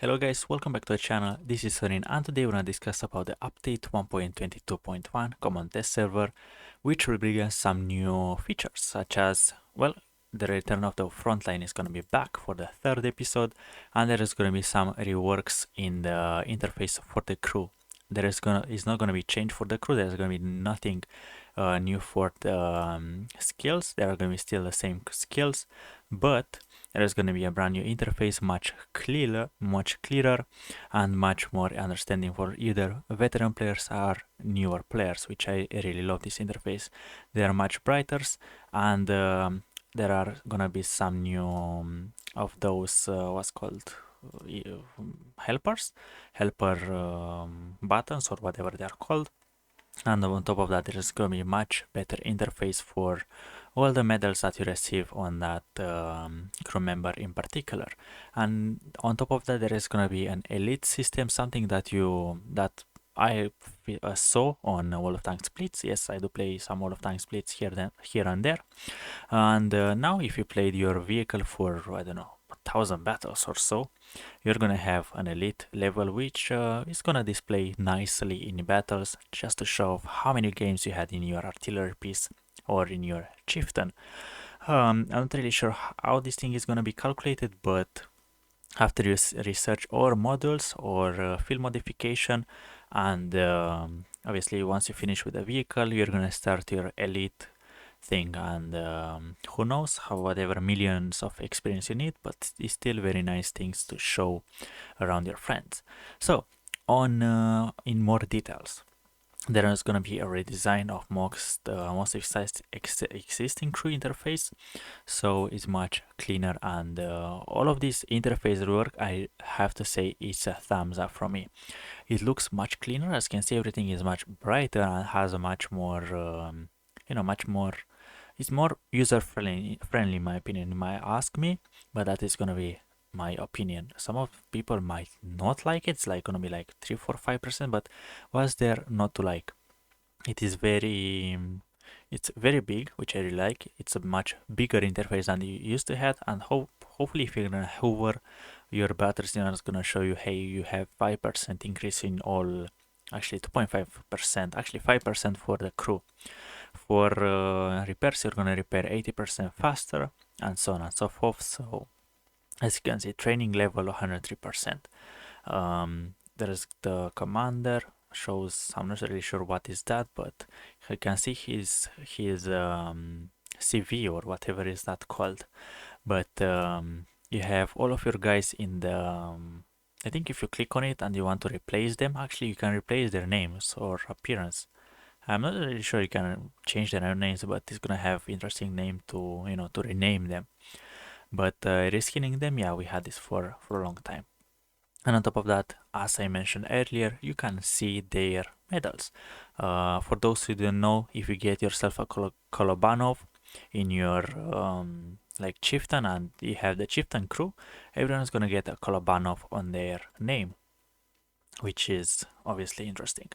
Hello guys, welcome back to the channel. This is Sorin and today we're going to discuss about the update 1.22.1 common test server, which will bring us some new features such as, well, the return of the frontline is going to be back for the third episode, and there is going to be some reworks in the interface for the crew. It's not going to be changed for the crew. There's going to be nothing new for the skills. There are going to be still the same skills, but there's going to be a brand new interface, much clearer, and much more understanding for either veteran players or newer players, which I really love this interface. They are much brighter, and there are gonna be some new of those what's called helper buttons or whatever they are called. And on top of that, there is going to be much better interface for all the medals that you receive on that crew member in particular. And on top of that, there is going to be an elite system, something that I saw on World of Tanks Splits. Yes, I do play some World of Tanks Splits here and there. And now, if you played your vehicle for, I don't know, 1,000 battles or so, you're gonna have an elite level, which is gonna display nicely in battles, just to show off how many games you had in your artillery piece or in your chieftain. I'm not really sure how this thing is gonna be calculated, but after you research or modules or field modification, and obviously once you finish with the vehicle, you're gonna start your elite thing, and who knows how whatever millions of experience you need, but it's still very nice things to show around your friends. So on in more details, there is going to be a redesign of most existing crew interface, so it's much cleaner, and all of this interface work, I have to say, it's a thumbs up from me. It looks much cleaner. As you can see, everything is much brighter and has a much more much more, it's more user friendly in my opinion. You might ask me, but that is gonna be my opinion. Some of people might not like it. It's like gonna be like 3, 4, 5%, but what's there not to like? It is it's very big, which I really like. It's a much bigger interface than you used to have, and hopefully if you're gonna hover your batteries, it's gonna show you, hey, you have 5% increase in all, actually 2.5%, actually 5% for the crew. For repairs, you're gonna repair 80% faster, and so on and so forth. So as you can see, training level 103%. There is the commander, shows, I'm not really sure what is that, but you can see his CV or whatever is that called. But you have all of your guys in the I think if you click on it and you want to replace them, actually you can replace their names or appearance. I'm not really sure you can change their names, but it's gonna have interesting name to to rename them. But reskinning them, yeah, we had this for a long time. And on top of that, as I mentioned earlier, you can see their medals. For those who don't know, if you get yourself a Kolobanov in your like chieftain, and you have the chieftain crew, everyone's gonna get a Kolobanov on their name, which is obviously interesting.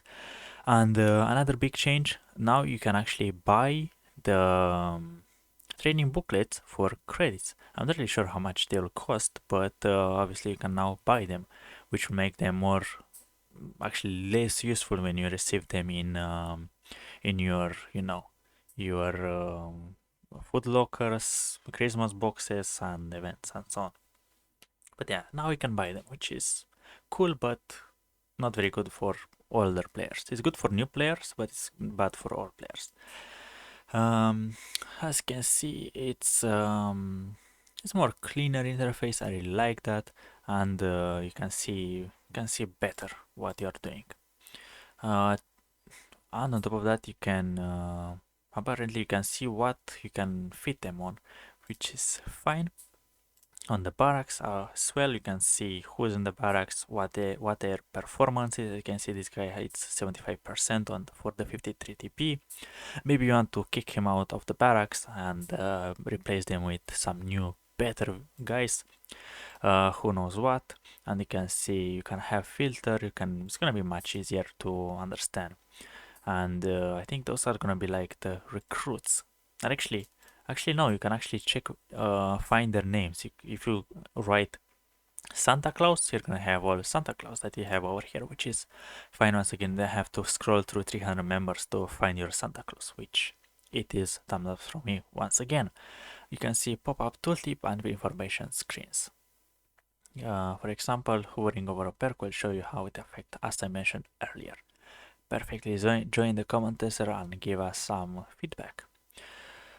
And another big change, now you can actually buy the training booklets for credits. I'm not really sure how much they'll cost, but obviously you can now buy them, which will make them more, actually less useful when you receive them in your your food lockers, Christmas boxes, and events and so on. But yeah, now you can buy them, which is cool, but not very good for older players. It's good for new players, but it's bad for all players. As you can see, it's more cleaner interface. I really like that, and you can see better what you are doing. And on top of that, you can apparently you can see what you can fit them on, which is fine. On the barracks as well, you can see who's in the barracks, what their performance is. You can see this guy hits 75% for the 53 TP. Maybe you want to kick him out of the barracks and replace them with some new better guys, who knows what. And you can see you can have filter, it's gonna be much easier to understand. And I think those are gonna be like the recruits. And actually no, you can actually check, find their names if you write Santa Claus, you're gonna have all Santa Claus that you have over here, which is fine. Once again, they have to scroll through 300 members to find your Santa Claus, which it is thumbs up from me once again. You can see pop-up tooltip and information screens. For example, hovering over a perk will show you how it affects, as I mentioned earlier. Perfectly join the comment tester and give us some feedback.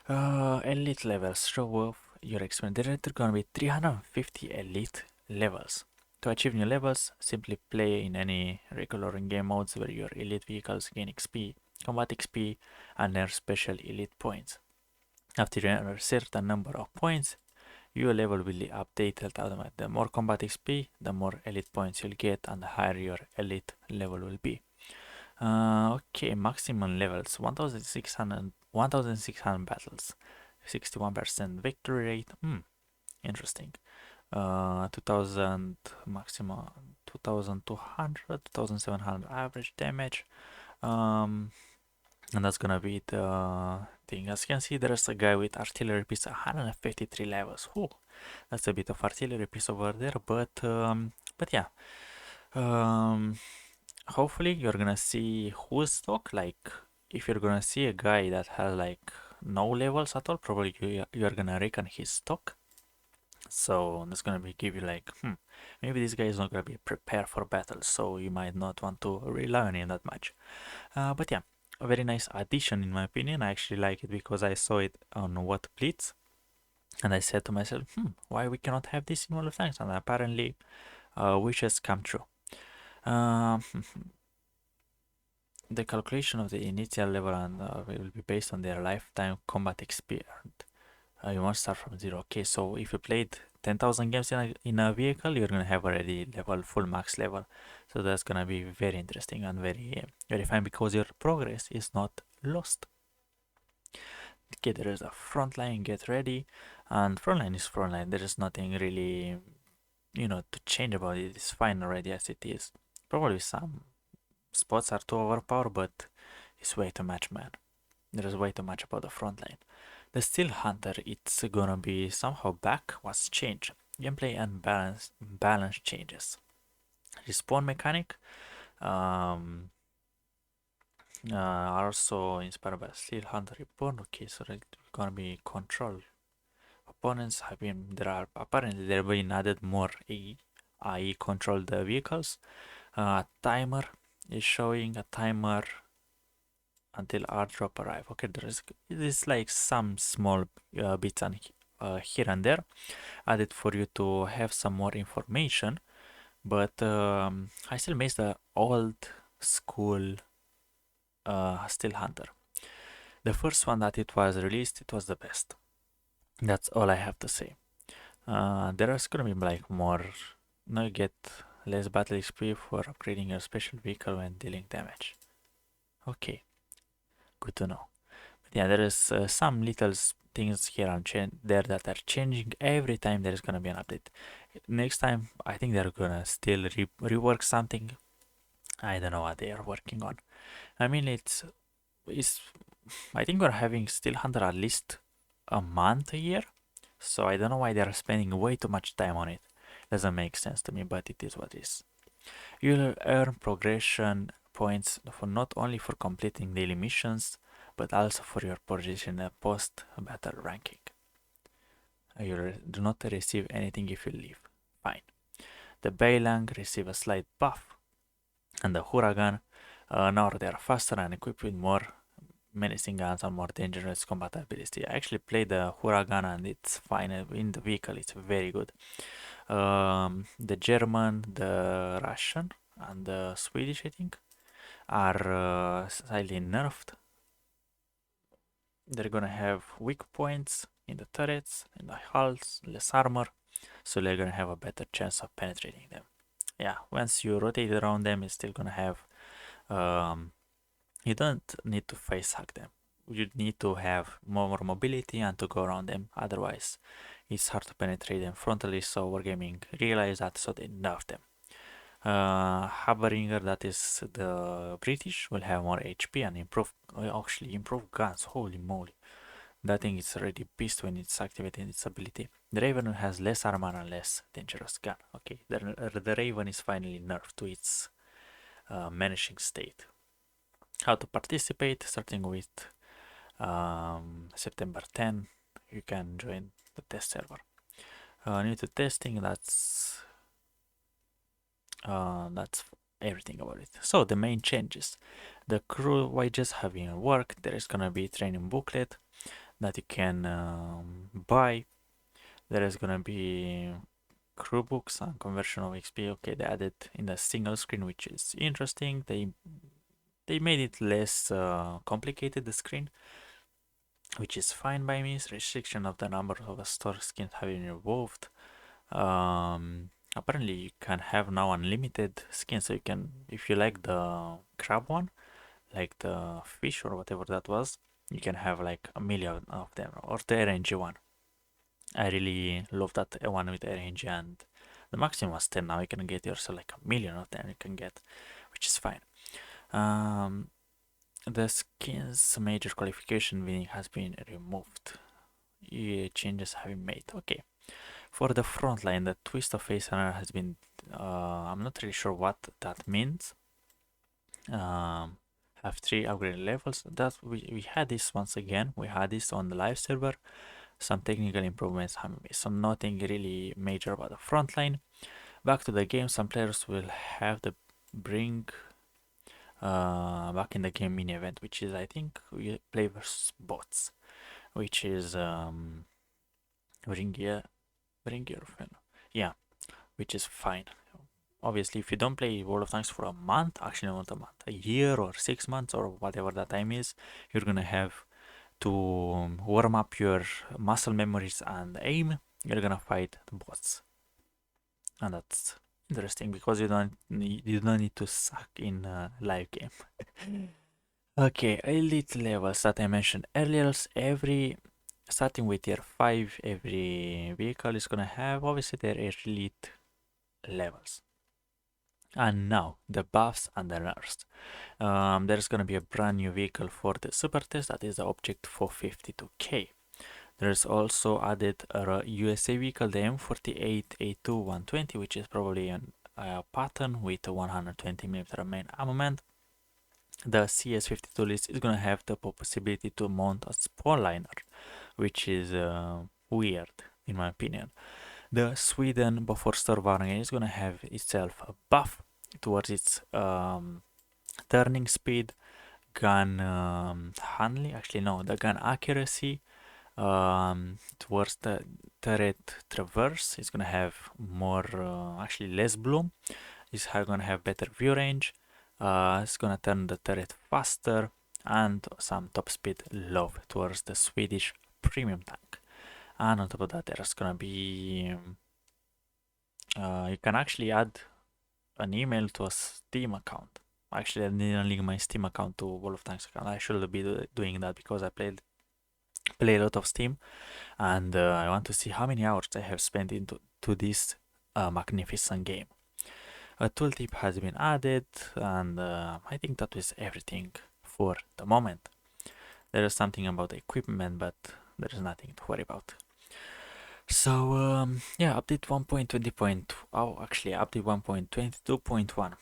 Elite levels show off your experience. There are gonna be 350 elite levels. To achieve new levels, simply play in any regular in-game modes where your elite vehicles gain XP, combat XP, and earn special elite points. After you earn a certain number of points, your level will be updated automatically. The more combat XP, the more elite points you'll get, and the higher your elite level will be. Okay, maximum levels 1600 battles, 61% victory rate. Interesting. 2000 maximum, 2200, 2700 average damage. And that's gonna be the thing. As you can see, there's a guy with artillery piece, 153 levels. Whew, that's a bit of artillery piece over there, but yeah. Um, Hopefully you're gonna see who's stock. Like, if you're gonna see a guy that has like no levels at all, probably you're gonna reckon his stock. So that's gonna be give you like, maybe this guy is not gonna be prepared for battle, so you might not want to rely on him that much. But yeah, a very nice addition in my opinion. I actually like it because I saw it on What Blitz, and I said to myself, why we cannot have this in World of Tanks? And apparently, wishes come true. Um, The calculation of the initial level and will be based on their lifetime combat experience. You must start from zero. Okay, so if you played 10,000 games in a vehicle, you're gonna have already level full max level. So that's gonna be very interesting and very fine because your progress is not lost. Okay, there is a front line. Get ready, and front line is front line. There is nothing really, to change about it. It's fine already as it is. Probably some spots are too overpowered, but it's way too much, man. There's way too much about the front line. The Steel Hunter, it's gonna be somehow back. What's changed? Gameplay and balance changes. Respawn mechanic um, are also inspired by Steel Hunter Reborn. Okay, so it's gonna be control. Opponents have been apparently there have been added more AI control the vehicles. Timer is showing a timer until airdrop arrive. Okay, there's like some small bits here and there added for you to have some more information, but I still miss the old school Steel Hunter. The first one that it was released, it was the best. That's all I have to say. There is gonna be like more. Now you get less battle XP for upgrading your special vehicle when dealing damage. Okay, good to know. Yeah, there is some little things here and there that are changing every time there is gonna be an update. Next time, I think they're gonna still rework something. I don't know what they are working on. I mean, it's. I think we're having Steel Hunter at least a month a year, so I don't know why they are spending way too much time on it. Doesn't make sense to me, but it is what it is. You'll earn progression points for not only for completing daily missions, but also for your position in a post-battle ranking. You do not receive anything if you leave. Fine. The Bailang receive a slight buff, and the Huragan now they are faster and equipped with more menacing guns and more dangerous combat ability. I actually played the Huragan and it's fine in the vehicle. It's very good. The German, the Russian, and the Swedish, I think, are slightly nerfed. They're gonna have weak points in the turrets, in the hulls, less armor, so they're gonna have a better chance of penetrating them. Yeah, once you rotate around them, it's still gonna have. You don't need to face hug them. You need to have more mobility and to go around them. Otherwise, it's hard to penetrate them frontally. So Wargaming realized that, so they nerfed them. Haberinger, that is the British, will have more HP and actually improve guns. Holy moly, That thing is already beast when it's activating its ability. The Raven has less armor and less dangerous gun. Okay, the Raven is finally nerfed to its menacing state. How to participate? Starting with September 10, you can join the test server. New to testing, that's everything about it. So the main changes: the crew wages have been worked. There is gonna be a training booklet that you can buy. There is gonna be crew books and conversion of XP. Okay, they added in the single screen, which is interesting. They made it less complicated, the screen, which is fine by me. Restriction of the number of store skins have been removed. Apparently you can have now unlimited skins, so you can, if you like the crab one, like the fish or whatever that was, you can have like a million of them, or the RNG one. I really love that one with RNG, and the maximum was 10. Now you can get yourself like a million of them you can get, which is fine. The skins major qualification winning has been removed. Changes have been made. Okay. For the front line, the twist of face runner has been. I'm not really sure what that means. Have 3 upgrade levels. That we had this once again. We had this on the live server. Some technical improvements have been made. So nothing really major about the front line. Back to the game. Some players will have the bring back in the game mini event, which is, I think, we play versus bots, which is bring your friend. Yeah, which is fine. Obviously, if you don't play World of Tanks for a month, actually not a month, a year or 6 months or whatever that time is, you're gonna have to warm up your muscle memories and aim. You're gonna fight the bots, and that's interesting because you don't need to suck in a live game. Okay, elite levels that I mentioned earlier. Every starting with tier 5, every vehicle is gonna have obviously their elite levels. And now the buffs and the nerfs. There's gonna be a brand new vehicle for the super test, that is the object 452k. There's also added a USA vehicle, the M48A2-120, which is probably a pattern with a 120mm main armament. The CS52 list is gonna have the possibility to mount a spawn liner, which is weird in my opinion. The Sweden before Tornvagn is gonna have itself a buff towards its turning speed, gun handling. Actually, no, the gun accuracy. Towards the turret traverse, it's gonna have more, actually less bloom. It's gonna have better view range. It's gonna turn the turret faster and some top speed love towards the Swedish premium tank. And on top of that, there's gonna be you can actually add an email to a Steam account. Actually, I didn't link my Steam account to World of Tanks account. I should be doing that because I play a lot of Steam, and I want to see how many hours I have spent into this magnificent game. A tooltip has been added, and I think that was everything for the moment. There is something about the equipment, but there is nothing to worry about. So yeah, update 1.20. Oh, actually, update 1.22.1.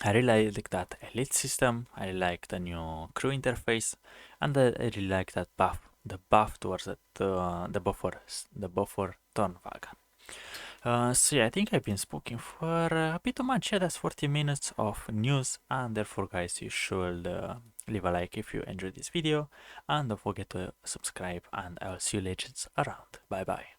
I really like that elite system. I like the new crew interface, and I really like that buff. The buff towards the buffer Tornvagn. So yeah, I think I've been speaking for a bit too much. Yeah, that's 40 minutes of news, and therefore, guys, you should leave a like if you enjoyed this video, and don't forget to subscribe. And I'll see you legends around. Bye bye.